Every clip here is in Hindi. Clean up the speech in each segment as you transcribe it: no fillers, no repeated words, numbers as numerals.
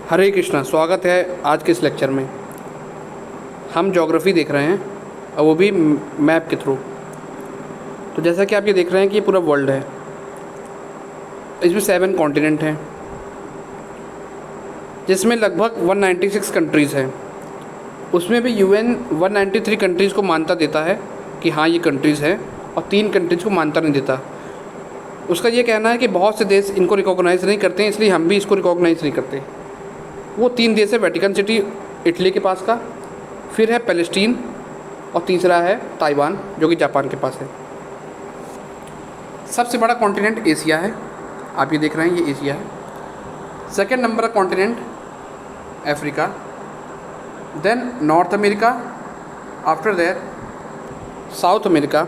हरे कृष्णा। स्वागत है आज के इस लेक्चर में। हम ज्योग्राफी देख रहे हैं और वो भी मैप के थ्रू। तो जैसा कि आप ये देख रहे हैं कि ये पूरा वर्ल्ड है, इसमें 7 कॉन्टिनेंट हैं जिसमें लगभग 196 कंट्रीज़ हैं। उसमें भी यूएन 193 कंट्रीज़ को मान्यता देता है कि हाँ ये कंट्रीज़ हैं, और 3 कंट्रीज़ को मान्यता नहीं देता। उसका ये कहना है कि बहुत से देश इनको रिकॉग्नाइज़ नहीं करते हैं, इसलिए हम भी इसको रिकॉग्नाइज़ नहीं करते। वो 3 देश है, वेटिकन सिटी इटली के पास का, फिर है पैलेस्टीन, और तीसरा है ताइवान जो कि जापान के पास है। सबसे बड़ा कॉन्टिनेंट एशिया है, आप ये देख रहे हैं ये एशिया है। सेकंड नंबर का continent Africa, then North America, after that South America,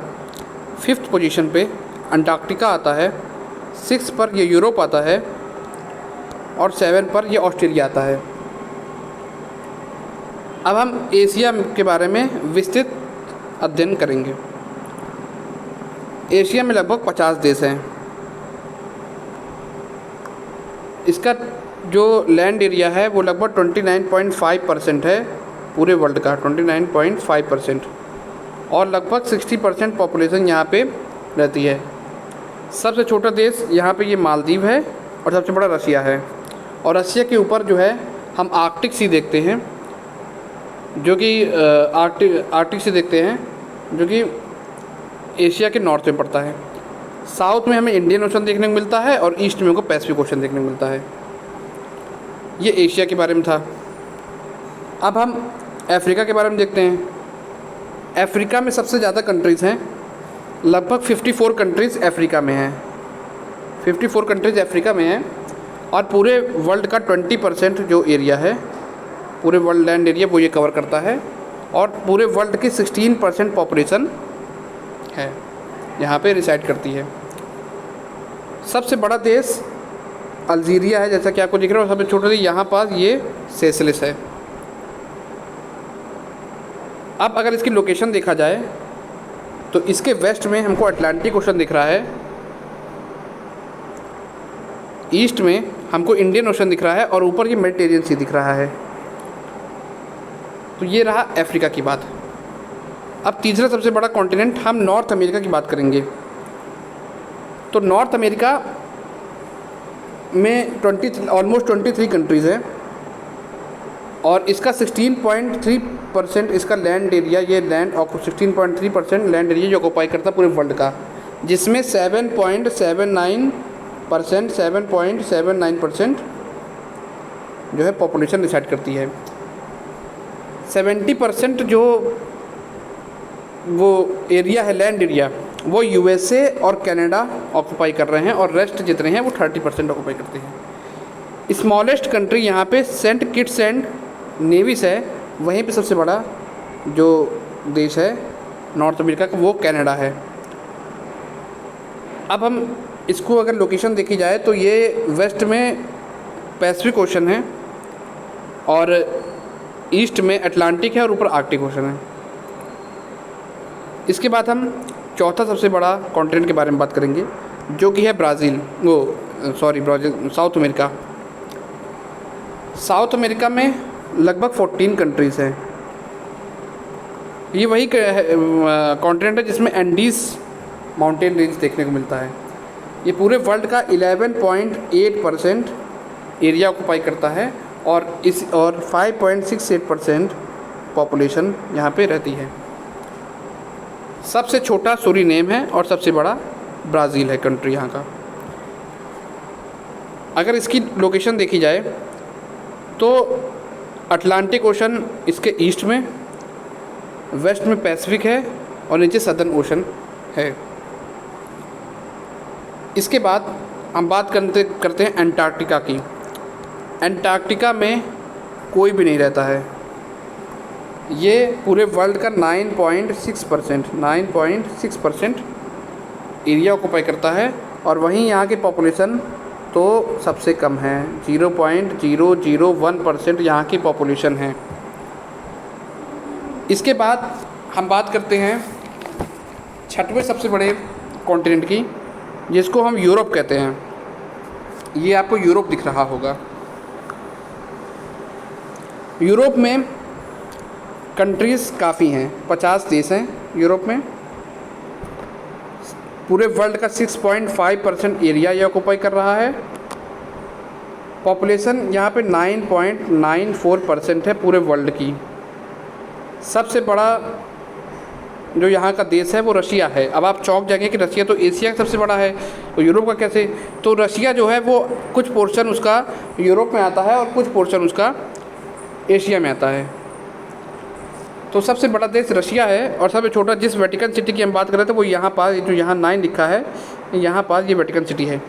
5th position पे अंटार्कटिका आता है, 6 पर ये यूरोप आता है, और 7 पर ये ऑस्ट्रेलिया आता है। अब हम एशिया के बारे में विस्तृत अध्ययन करेंगे। एशिया में लगभग 50 देश हैं। इसका जो लैंड एरिया है वो लगभग 29.5% है पूरे वर्ल्ड का, 29.5%, और लगभग 60% पॉपुलेशन यहाँ पे रहती है। सबसे छोटा देश यहाँ पे ये मालदीव है, और सबसे बड़ा रसिया है। और रसिया के ऊपर जो है हम आर्कटिक सी देखते हैं, जो कि आर्कटिक सी देखते हैं जो कि एशिया के नॉर्थ में पड़ता है। साउथ में हमें इंडियन ओशन देखने को मिलता है, और ईस्ट में हमको पैसिफिक ओशन देखने को मिलता है। ये एशिया के बारे में था। अब हम अफ्रीका के बारे में देखते हैं। अफ्रीका में सबसे ज़्यादा कंट्रीज़ हैं, लगभग 54 कंट्रीज़ अफ्रीका में हैं। 54 कंट्रीज़ अफ्रीका में हैं, और पूरे वर्ल्ड का 20% जो एरिया है, पूरे वर्ल्ड लैंड एरिया वो ये कवर करता है, और पूरे वर्ल्ड की 16% पॉपुलेशन है यहाँ पे रिसाइड करती है। सबसे बड़ा देश अल्जीरिया है, जैसा कि आपको दिख रहा है, और सबसे छोटा देश यहाँ पास ये सेशेल्स है। अब अगर इसकी लोकेशन देखा जाए तो इसके वेस्ट में हमको अटलांटिक ओशन दिख रहा है, ईस्ट में हमको इंडियन ओशन दिख रहा है, और ऊपर ये मेडिटेरियन सी दिख रहा है। तो ये रहा अफ्रीका की बात। अब तीसरा सबसे बड़ा कॉन्टिनेंट हम नॉर्थ अमेरिका की बात करेंगे। तो नॉर्थ अमेरिका में ऑलमोस्ट 23 कंट्रीज़ हैं, और इसका 16.3% इसका लैंड एरिया, ये लैंड 16.3% लैंड एरिया जो ऑक्यूपाई करता है पूरे वर्ल्ड का, जिसमें 7.79% जो है पॉपुलेशन रिसाइड करती है। 70% जो वो एरिया है, लैंड एरिया, वो यूएसए और कनाडा ऑक्यूपाई कर रहे हैं, और रेस्ट जितने हैं वो 30% ऑक्यूपाई करते हैं। स्मॉलेस्ट कंट्री यहाँ पे सेंट किट्स एंड नेविस है, वहीं पे सबसे बड़ा जो देश है नॉर्थ अमेरिका का वो कनाडा है। अब हम इसको अगर लोकेशन देखी जाए तो ये वेस्ट में पैसिफिक ओशन है, और ईस्ट में अटलांटिक है, और ऊपर आर्कटिक ओशन है। इसके बाद हम चौथा सबसे बड़ा कॉन्टिनेंट के बारे में बात करेंगे, जो कि है Brazil, south America. South America में लगभग 14 कंट्रीज़ हैं। ये वही कॉन्टिनेंट है जिसमें एंडीज़ माउंटेन रेंज देखने को मिलता है। ये पूरे वर्ल्ड का 11.8% एरिया ऑक्यूपाई करता है, और 5.68% पॉपुलेशन यहाँ पे रहती है। सबसे छोटा सूरीनेम है, और सबसे बड़ा ब्राज़ील है कंट्री यहाँ का। अगर इसकी लोकेशन देखी जाए तो अटलांटिक ओशन इसके ईस्ट में, वेस्ट में पैसिफिक है, और नीचे सदर्न ओशन है। इसके बाद हम बात करते हैं अंटार्कटिका की। अंटार्कटिका में कोई भी नहीं रहता है। ये पूरे वर्ल्ड का 9.6% एरिया ऑक्यूपाई करता है, और वहीं यहाँ की पॉपुलेशन तो सबसे कम है, 0.001% यहाँ की पॉपुलेशन है। इसके बाद हम बात करते हैं 6वें सबसे बड़े कॉन्टिनेंट की, जिसको हम यूरोप कहते हैं। ये आपको यूरोप दिख रहा होगा। यूरोप में कंट्रीज़ काफ़ी हैं, 50 देश हैं यूरोप में। पूरे वर्ल्ड का 6.5% एरिया ये ऑक्यूपाई कर रहा है। पॉपुलेशन यहाँ पे 9.94% है पूरे वर्ल्ड की। सबसे बड़ा जो यहाँ का देश है वो रशिया है। अब आप चौंक जाएंगे कि रशिया तो एशिया का सबसे बड़ा है, तो यूरोप का कैसे? तो रशिया जो है वो कुछ पोर्शन उसका यूरोप में आता है और कुछ पोर्शन उसका एशिया में आता है। तो सबसे बड़ा देश रशिया है और सबसे छोटा, जिस वेटिकन सिटी की हम बात कर रहे थे वो यहाँ पास, जो यहाँ 9 लिखा है, यहाँ पास ये वेटिकन सिटी है।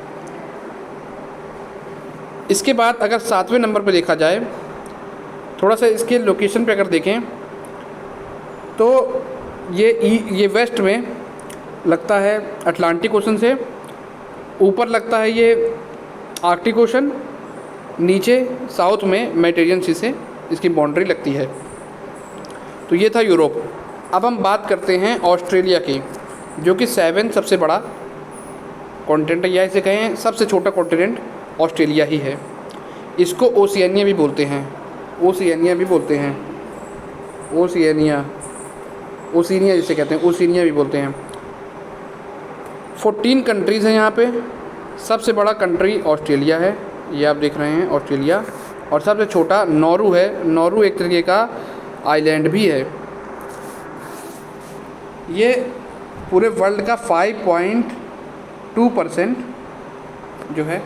इसके बाद अगर 7वें नंबर पे देखा जाए, थोड़ा सा इसके लोकेशन पे अगर देखें तो ये वेस्ट में लगता है अटलांटिक ओशन से, ऊपर लगता है ये आर्कटिक ओशन, नीचे साउथ में मेडिटेरियन सी से इसकी बाउंड्री लगती है। तो ये था यूरोप। अब हम बात करते हैं ऑस्ट्रेलिया की, जो कि 7 सबसे बड़ा कॉन्टिनेंट है, या इसे कहें सबसे छोटा कॉन्टिनेंट ऑस्ट्रेलिया ही है। इसको ओशियानिया भी बोलते हैं, ओशियानिया भी बोलते हैं, ओशिनिया जिसे कहते हैं, ओशिनिया भी बोलते हैं। 14 कंट्रीज़ हैं यहाँ पे। सबसे बड़ा कंट्री ऑस्ट्रेलिया है, ये आप देख रहे हैं ऑस्ट्रेलिया, और सबसे छोटा नौरू है। नौरू एक तरीके का आइलैंड भी है। ये पूरे वर्ल्ड का 5.2% जो है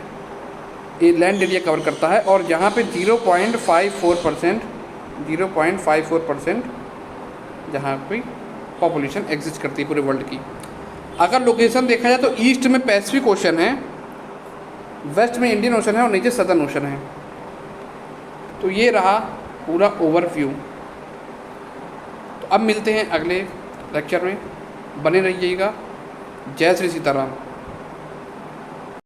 ये लैंड एरिया कवर करता है, और यहाँ पे 0.54% जहाँ पे पॉपुलेशन एग्जिस्ट करती है पूरे वर्ल्ड की। अगर लोकेशन देखा जाए तो ईस्ट में पैसिफिक ओशन है, वेस्ट में इंडियन ओशन है और नीचे सदर्न ओशन है। तो ये रहा पूरा ओवरव्यू। तो अब मिलते हैं अगले लेक्चर में, बने रहिएगा। जय श्री सीताराम।